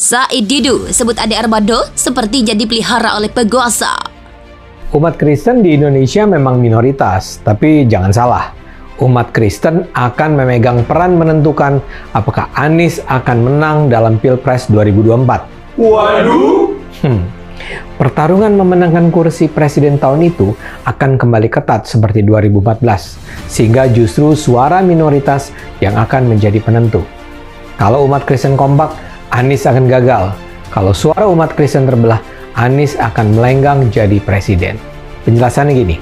Said Didu sebut Ade Armando seperti jadi pelihara oleh penguasa. Umat Kristen di Indonesia memang minoritas, tapi jangan salah. Umat Kristen akan memegang peran menentukan apakah Anies akan menang dalam Pilpres 2024. Waduh! Pertarungan memenangkan kursi presiden tahun itu akan kembali ketat seperti 2014, sehingga justru suara minoritas yang akan menjadi penentu. Kalau umat Kristen kompak, Anies akan gagal. Kalau suara umat Kristen terbelah, Anies akan melenggang jadi presiden. Penjelasannya gini.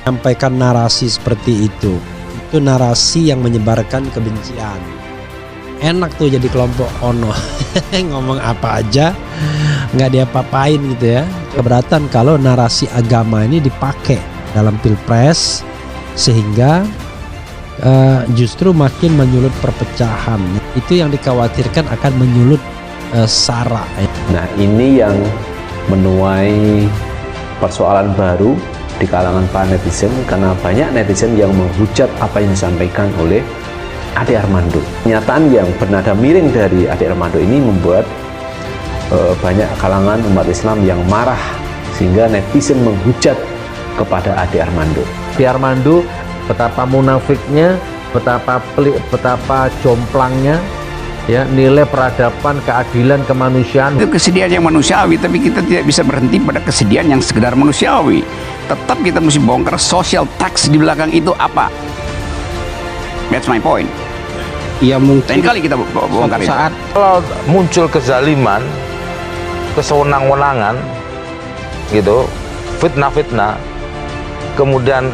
Sampaikan narasi seperti itu narasi yang menyebarkan kebencian. Enak tuh jadi kelompok ono, ngomong apa aja, nggak diapa-apain gitu ya. Keberatan kalau narasi agama ini dipakai dalam pilpres, sehingga justru makin menyulut perpecahan. Itu yang dikhawatirkan akan menyulut sara. Nah, ini yang menuai persoalan baru di kalangan para netizen, karena banyak netizen yang menghujat apa yang disampaikan oleh Ade Armando. Pernyataan yang bernada miring dari Ade Armando ini membuat banyak kalangan umat Islam yang marah, sehingga netizen menghujat kepada Ade Armando. Ade Armando betapa munafiknya, betapa jomplangnya, ya, nilai peradaban, keadilan, kemanusiaan. Itu kesedihan yang manusiawi, tapi kita tidak bisa berhenti pada kesedihan yang sekedar manusiawi. Tetap kita mesti bongkar social tax di belakang itu apa. That's my point. Ya mungkin kali kita bongkar itu. Saat kalau muncul kezaliman, kesewenang-wenangan, gitu, fitnah-fitnah, kemudian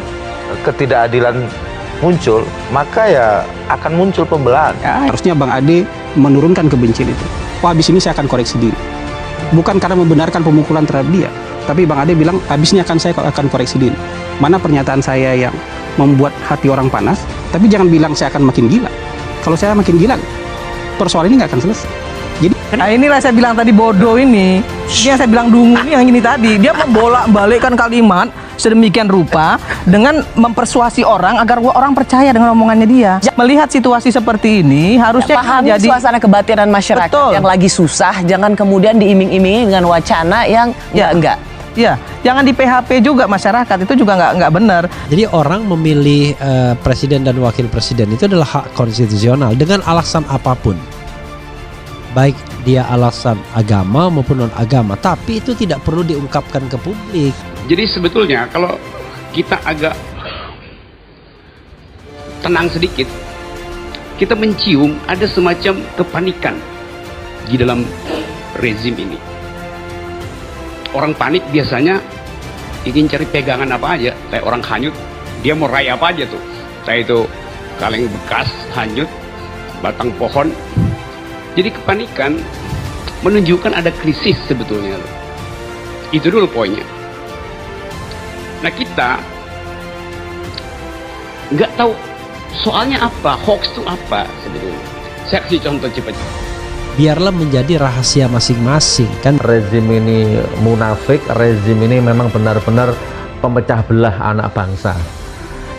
ketidakadilan muncul, maka ya akan muncul pembelahan. Ya, harusnya Bang Ade menurunkan kebencian itu. Wah, habis ini saya akan koreksi diri. Bukan karena membenarkan pemukulan terhadap dia, tapi Bang Ade bilang habis ini saya akan koreksi diri. Mana pernyataan saya yang membuat hati orang panas, tapi jangan bilang saya akan makin gila. Kalau saya makin gila, persoalan ini nggak akan selesai. Jadi, nah inilah saya bilang tadi bodoh ini. Yang saya bilang dungu ini yang ini tadi. Dia membolak-balikkan kalimat sedemikian rupa dengan mempersuasi orang agar orang percaya dengan omongannya dia. Melihat situasi seperti ini harusnya pahami jadi suasana kebatinan masyarakat. Betul. Yang lagi susah, jangan kemudian diiming-imingi dengan wacana yang enggak. Ya, jangan di PHP juga masyarakat, itu juga nggak benar. Jadi orang memilih presiden dan wakil presiden itu adalah hak konstitusional dengan alasan apapun, baik dia alasan agama maupun non agama, tapi itu tidak perlu diungkapkan ke publik. Jadi sebetulnya kalau kita agak tenang sedikit, kita mencium ada semacam kepanikan di dalam rezim ini. Orang panik biasanya ingin cari pegangan apa aja. Kayak orang hanyut, dia mau raih apa aja tuh. Saya itu kaleng bekas, hanyut, batang pohon. Jadi kepanikan menunjukkan ada krisis sebetulnya. Itu dulu poinnya. Nah, kita nggak tahu soalnya apa, hoax itu apa sebetulnya. Saya kasih contoh cepat. Biarlah menjadi rahasia masing-masing kan. Rezim ini munafik, rezim ini memang benar-benar pemecah belah anak bangsa.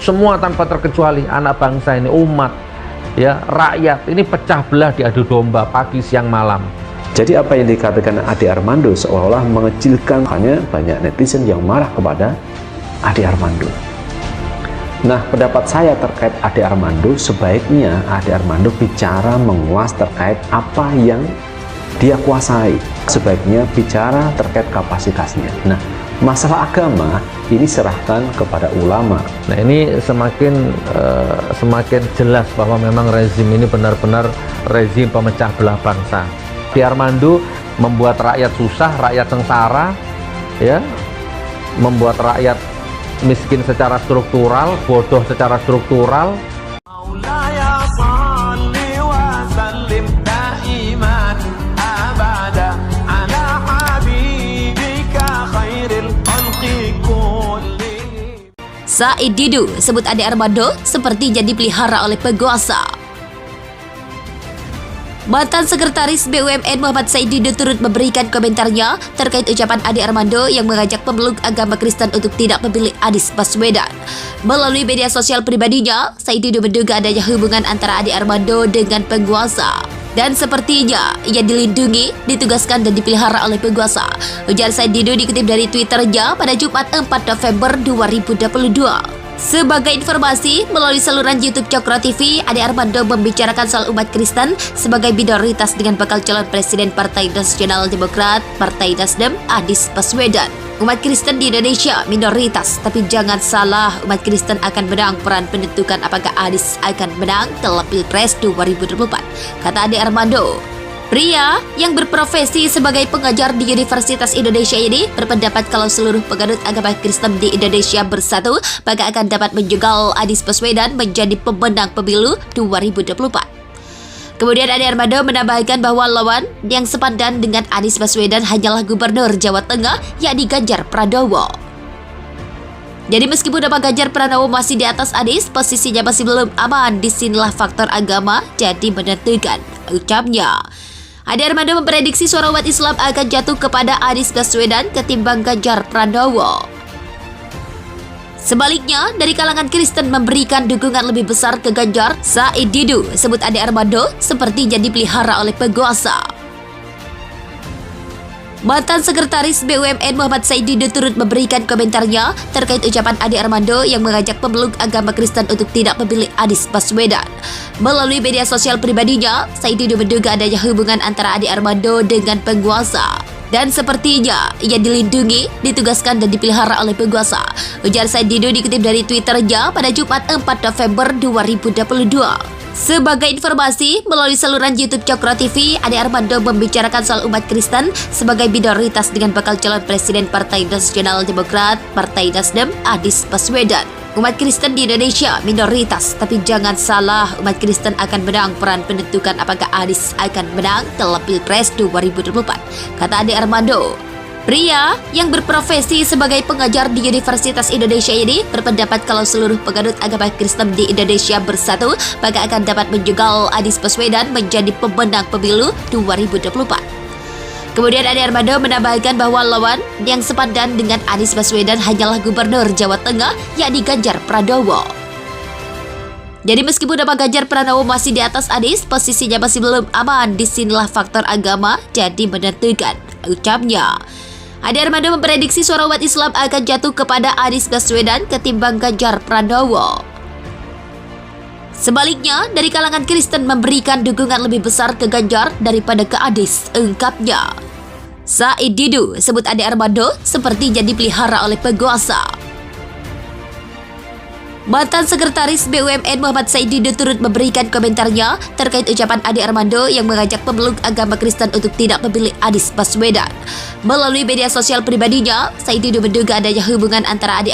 Semua tanpa terkecuali anak bangsa ini, umat, ya, rakyat ini pecah belah diadu domba pagi siang malam. Jadi apa yang dikatakan Ade Armando seolah-olah mengecilkan, hanya banyak netizen yang marah kepada Ade Armando. Nah, pendapat saya terkait Ade Armando, sebaiknya Ade Armando bicara menguas terkait apa yang dia kuasai. Sebaiknya bicara terkait kapasitasnya. Nah, masalah agama ini serahkan kepada ulama. Nah, ini semakin jelas bahwa memang rezim ini benar-benar rezim pemecah belah bangsa. Ade Armando membuat rakyat susah, rakyat sengsara, ya, membuat rakyat miskin secara struktural, bodoh secara struktural. Said Didu sebut Ade Armando seperti jadi pelihara oleh penguasa. Mantan Sekretaris BUMN Muhammad Said Didu turut memberikan komentarnya terkait ucapan Ade Armando yang mengajak pemeluk agama Kristen untuk tidak memilih Anies Baswedan. Melalui media sosial pribadinya, Said Didu menduga adanya hubungan antara Ade Armando dengan penguasa. Dan sepertinya ia dilindungi, ditugaskan dan dipelihara oleh penguasa. Ujar Said Didu dikutip dari Twitternya pada Jumat 4 November 2022. Sebagai informasi, melalui saluran YouTube Cokro TV, Ade Armando membicarakan soal umat Kristen sebagai minoritas dengan bakal calon presiden Partai Nasional Demokrat, Partai Nasdem, Anies Baswedan. Umat Kristen di Indonesia minoritas, tapi jangan salah, umat Kristen akan menang peran penentukan apakah Anies akan menang dalam Pilpres 2024, kata Ade Armando. Pria yang berprofesi sebagai pengajar di Universitas Indonesia ini berpendapat kalau seluruh penganut agama Kristen di Indonesia bersatu, maka akan dapat menjegal Anies Baswedan menjadi pemenang pemilu 2024. Kemudian Ade Armando menambahkan bahwa lawan yang sepadan dengan Anies Baswedan hanyalah Gubernur Jawa Tengah, yakni Ganjar Pranowo. Jadi meskipun nama Ganjar Pranowo masih di atas Anies, posisinya masih belum aman. Disinilah faktor agama jadi menentukan, ucapnya. Ade Armando memprediksi suara umat Islam akan jatuh kepada Anies Baswedan ketimbang Ganjar Pranowo. Sebaliknya, dari kalangan Kristen memberikan dukungan lebih besar ke Ganjar. Said Didu sebut Ade Armando sepertinya dipelihara oleh penguasa. Mantan Sekretaris BUMN Muhammad Said Didu turut memberikan komentarnya terkait ucapan Ade Armando yang mengajak pemeluk agama Kristen untuk tidak memilih Anies Baswedan. Melalui media sosial pribadinya, Said Didu menduga adanya hubungan antara Ade Armando dengan penguasa. Dan sepertinya ia dilindungi, ditugaskan dan dipelihara oleh penguasa. Ujar Said Didu dikutip dari Twitternya pada Jumat 4 November 2022. Sebagai informasi, melalui saluran YouTube Cokro TV, Ade Armando membicarakan soal umat Kristen sebagai minoritas dengan bakal calon presiden Partai Nasional Demokrat, Partai Nasdem, Anies Baswedan. Umat Kristen di Indonesia minoritas, tapi jangan salah, umat Kristen akan menang peran penentukan apakah Anies akan menang dalam Pilpres 2024, kata Ade Armando. Pria yang berprofesi sebagai pengajar di Universitas Indonesia ini berpendapat kalau seluruh penganut agama Kristen di Indonesia bersatu, maka akan dapat menjegal Anies Baswedan menjadi pemenang pemilu 2024. Kemudian Ade Armando menambahkan bahwa lawan yang sepadan dengan Anies Baswedan hanyalah Gubernur Jawa Tengah, yakni Ganjar Pranowo. Jadi meskipun nama Ganjar Pranowo masih di atas Anies, posisinya masih belum aman. Disinilah faktor agama jadi menentukan, ucapnya. Ade Armando memprediksi suara umat Islam akan jatuh kepada Anies Baswedan ketimbang Ganjar Pranowo. Sebaliknya, dari kalangan Kristen memberikan dukungan lebih besar ke Ganjar daripada ke Anies, ungkapnya. Said Didu sebut Ade Armando sepertinya dipelihara oleh penguasa. Mantan Sekretaris BUMN Muhammad Said Didu turut memberikan komentarnya terkait ucapan Ade Armando yang mengajak pemeluk agama Kristen untuk tidak memilih Anies Baswedan. Melalui media sosial pribadinya, Said Didu menduga adanya hubungan antara Ade